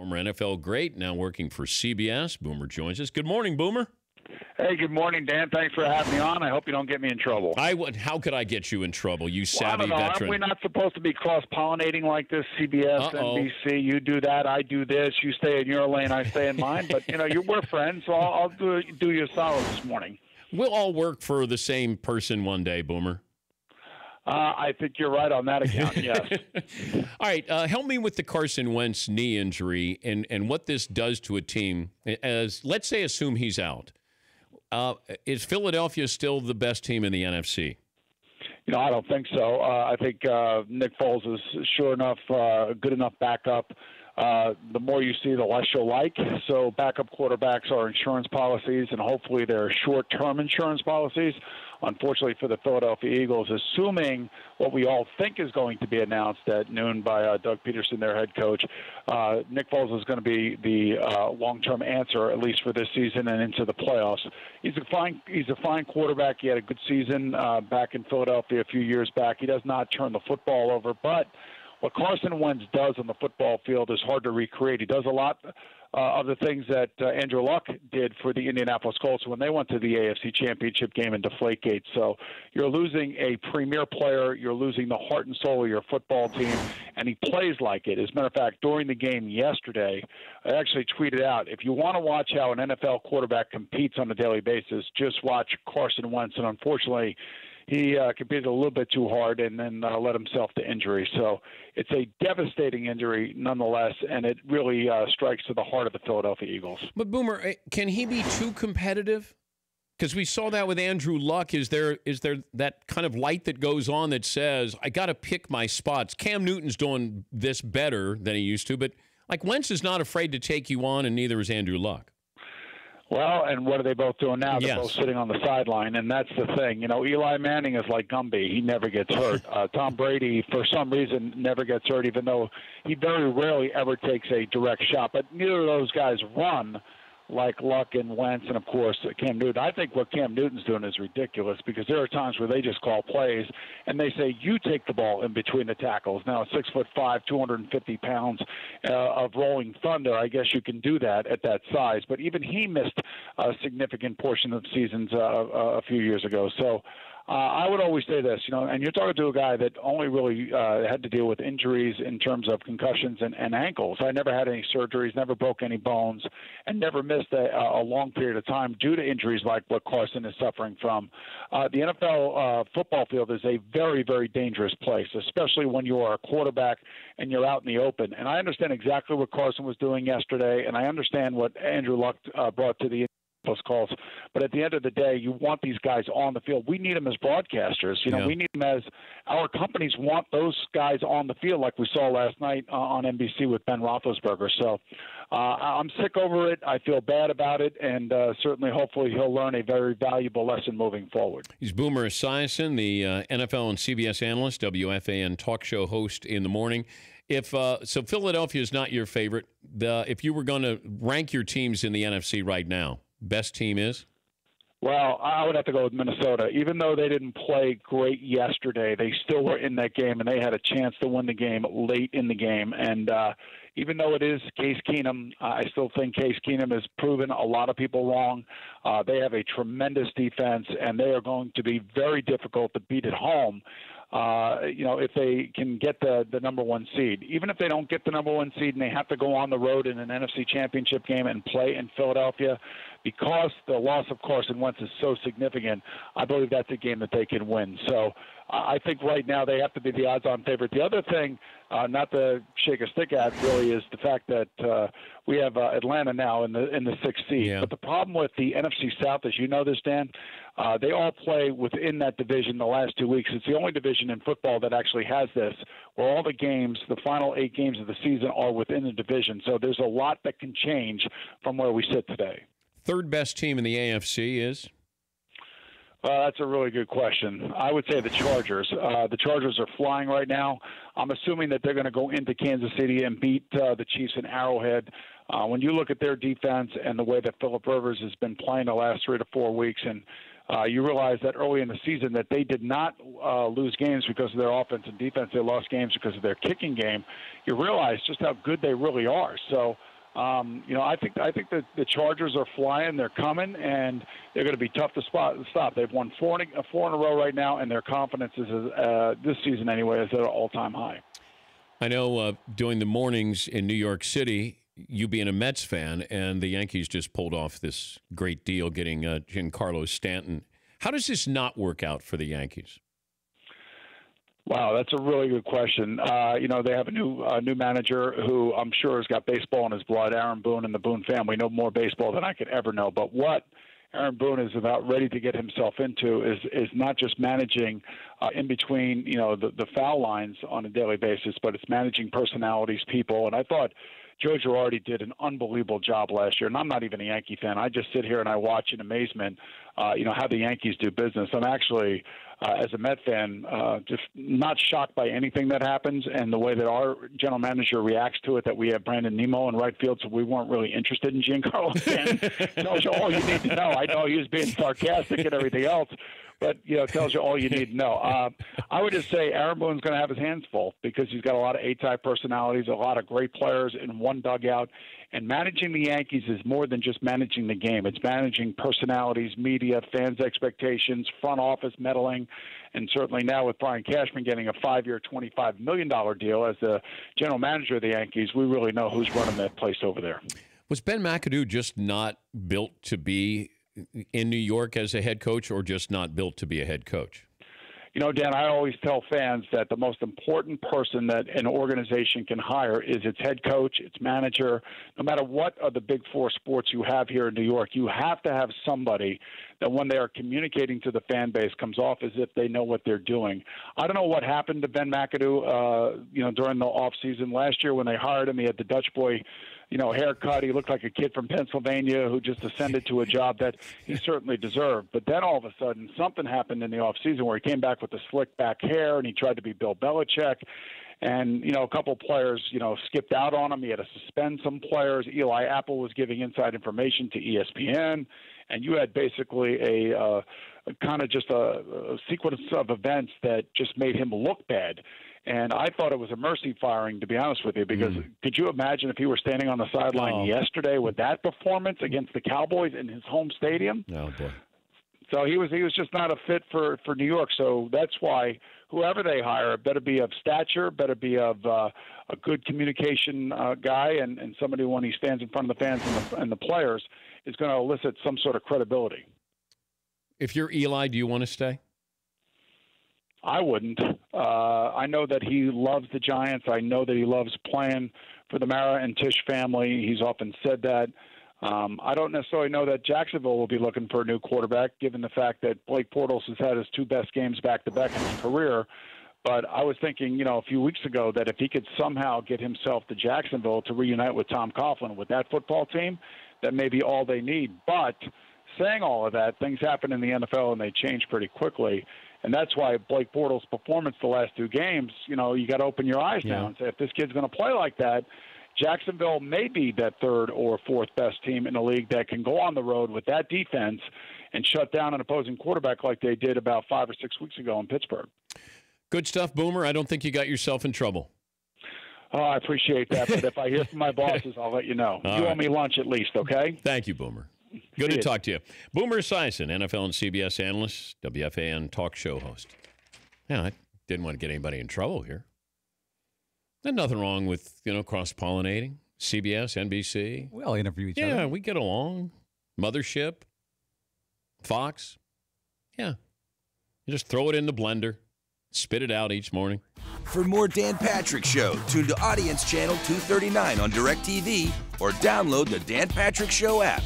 Former NFL great, now working for CBS. Boomer joins us. Good morning, Boomer. Hey, good morning, Dan. Thanks for having me on. I hope you don't get me in trouble. How could I get you in trouble, you savvy I don't know. veteran? We're not supposed to be cross-pollinating like this, CBS, NBC. You do that, I do this. You stay in your lane, I stay in mine. But, we're friends, so I'll do you a solid this morning. We'll all work for the same person one day, Boomer. I think you're right on that account, yes. All right, help me with the Carson Wentz knee injury and what this does to a team. Let's say, assume he's out. Is Philadelphia still the best team in the NFC? I don't think so. I think Nick Foles is sure enough, good enough backup. The more you see, the less you'll like. So backup quarterbacks are insurance policies, and hopefully they're short-term insurance policies. Unfortunately for the Philadelphia Eagles, assuming what we all think is going to be announced at noon by Doug Peterson, their head coach, Nick Foles is going to be the long-term answer, at least for this season and into the playoffs. He's a fine quarterback. He had a good season back in Philadelphia a few years back. He does not turn the football over, but what Carson Wentz does on the football field is hard to recreate. He does a lot of the things that Andrew Luck did for the Indianapolis Colts when they went to the AFC Championship game in Deflategate. So you're losing a premier player. You're losing the heart and soul of your football team, and he plays like it. As a matter of fact, during the game yesterday, I actually tweeted out, if you want to watch how an NFL quarterback competes on a daily basis, just watch Carson Wentz. And unfortunately, he competed a little bit too hard and then led himself to injury. So it's a devastating injury nonetheless, and it really strikes to the heart of the Philadelphia Eagles. But, Boomer, can he be too competitive? Because we saw that with Andrew Luck. Is there that kind of light that goes on that says, I got to pick my spots? Cam Newton's doing this better than he used to, but like Wentz is not afraid to take you on, and neither is Andrew Luck. Well, and what are they both doing now? They're both sitting on the sideline, and that's the thing. Eli Manning is like Gumby. He never gets hurt. Tom Brady, for some reason, never gets hurt, even though he very rarely ever takes a direct shot. But neither of those guys run like Luck and Wentz and, of course, Cam Newton. I think what Cam Newton's doing is ridiculous because there are times where they just call plays and they say, you take the ball in between the tackles. Now, 6'5", 250 pounds of rolling thunder, I guess you can do that at that size. But even he missed a significant portion of seasons a few years ago. So I would always say this, and you're talking to a guy that only really had to deal with injuries in terms of concussions and ankles. I never had any surgeries, never broke any bones, and never missed a long period of time due to injuries like what Carson is suffering from. The NFL football field is a very, very dangerous place, especially when you are a quarterback and you're out in the open. And I understand exactly what Carson was doing yesterday, and I understand what Andrew Luck brought to the calls, but at the end of the day, you want these guys on the field. We need them as broadcasters. We need them as our companies want those guys on the field, like we saw last night on NBC with Ben Roethlisberger. So I'm sick over it. I feel bad about it, and certainly, hopefully, he'll learn a very valuable lesson moving forward. He's Boomer Esiason, the NFL and CBS analyst, WFAN talk show host in the morning. So Philadelphia is not your favorite. If you were going to rank your teams in the NFC right now, best team is? Well, I would have to go with Minnesota. Even though they didn't play great yesterday, they still were in that game, and they had a chance to win the game late in the game. And even though it is Case Keenum, I still think Case Keenum has proven a lot of people wrong. They have a tremendous defense, and they are going to be very difficult to beat at home. If they can get the number one seed. Even if they don't get the number one seed and they have to go on the road in an NFC championship game and play in Philadelphia, because the loss of Carson Wentz is so significant, I believe that's a game that they can win. So I think right now they have to be the odds-on favorite. The other thing, not to shake a stick at, really, is the fact that we have Atlanta now in the sixth seed. Yeah. But the problem with the NFC South, as you know this, Dan, they all play within that division the last 2 weeks. It's the only division in football that actually has this, where all the games, the final 8 games of the season, are within the division. So there's a lot that can change from where we sit today. Third best team in the AFC is? That's a really good question. I would say the Chargers. The Chargers are flying right now. I'm assuming that they're going to go into Kansas City and beat the Chiefs in Arrowhead. When you look at their defense and the way that Phillip Rivers has been playing the last 3 to 4 weeks, and you realize that early in the season that they did not lose games because of their offense and defense. They lost games because of their kicking game. You realize just how good they really are. So I think that the Chargers are flying. They're coming, and they're going to be tough to stop. They've won four in a row right now, and their confidence is this season anyway is at an all-time high. I know during the mornings in New York City, you being a Mets fan, and the Yankees just pulled off this great deal getting Giancarlo Stanton. How does this not work out for the Yankees? Wow, that's a really good question. They have a new manager who I'm sure has got baseball in his blood. Aaron Boone and the Boone family know more baseball than I could ever know. But what Aaron Boone is about ready to get himself into is not just managing in between, the foul lines on a daily basis, but it's managing personalities, people. And I thought Joe Girardi did an unbelievable job last year. And I'm not even a Yankee fan. I just sit here and I watch in amazement, how the Yankees do business. I'm actually, as a Met fan, just not shocked by anything that happens and the way that our general manager reacts to it, that we have Brandon Nimmo in right field, so we weren't really interested in Giancarlo Stanton. Tells you all you need to know. I know he was being sarcastic and everything else, but tells you all you need to know. I would just say Aaron Boone's going to have his hands full because he's got a lot of A-type personalities, a lot of great players in one dugout. And managing the Yankees is more than just managing the game. It's managing personalities, media, fans' expectations, front office meddling, and certainly now with Brian Cashman getting a 5-year, $25 million deal as the general manager of the Yankees, we really know who's running that place over there. Was Ben McAdoo just not built to be in New York as a head coach, or just not built to be a head coach? Dan, I always tell fans that the most important person that an organization can hire is its head coach, its manager. No matter what of the big four sports you have here in New York, you have to have somebody that when they are communicating to the fan base comes off as if they know what they're doing. I don't know what happened to Ben McAdoo, during the offseason. Last year when they hired him, he had the Dutch boy haircut. He looked like a kid from Pennsylvania who just ascended to a job that he certainly deserved. But then all of a sudden, something happened in the offseason where he came back with the slick back hair and he tried to be Bill Belichick. And, a couple of players, skipped out on him. He had to suspend some players. Eli Apple was giving inside information to ESPN. And you had basically a kind of just a sequence of events that just made him look bad. And I thought it was a mercy firing, to be honest with you, because could you imagine if he were standing on the sideline yesterday with that performance against the Cowboys in his home stadium? Oh, boy. So he was just not a fit for New York. So that's why whoever they hire better be of stature, better be of a good communication guy, and somebody when he stands in front of the fans and the players is going to elicit some sort of credibility. If you're Eli, do you want to stay? I wouldn't. I know that he loves the Giants. I know that he loves playing for the Mara and Tisch family. He's often said that. I don't necessarily know that Jacksonville will be looking for a new quarterback, given the fact that Blake Bortles has had his two best games back-to-back in his career. But I was thinking, a few weeks ago that if he could somehow get himself to Jacksonville to reunite with Tom Coughlin with that football team, that may be all they need. But saying all of that, things happen in the NFL and they change pretty quickly. And that's why Blake Bortles' performance the last two games, you got to open your eyes now and say, if this kid's going to play like that, Jacksonville may be that third or fourth best team in the league that can go on the road with that defense and shut down an opposing quarterback like they did about 5 or 6 weeks ago in Pittsburgh. Good stuff, Boomer. I don't think you got yourself in trouble. Oh, I appreciate that. But if I hear from my bosses, I'll let you know. You owe me lunch at least, okay? Thank you, Boomer. Good to talk to you. Boomer Esiason, NFL and CBS analyst, WFAN talk show host. Yeah, I didn't want to get anybody in trouble here. There's nothing wrong with, cross-pollinating. CBS, NBC. We all interview each other. Yeah, we get along. Mothership, Fox. Yeah. You just throw it in the blender, spit it out each morning. For more Dan Patrick Show, tune to Audience Channel 239 on DirecTV or download the Dan Patrick Show app.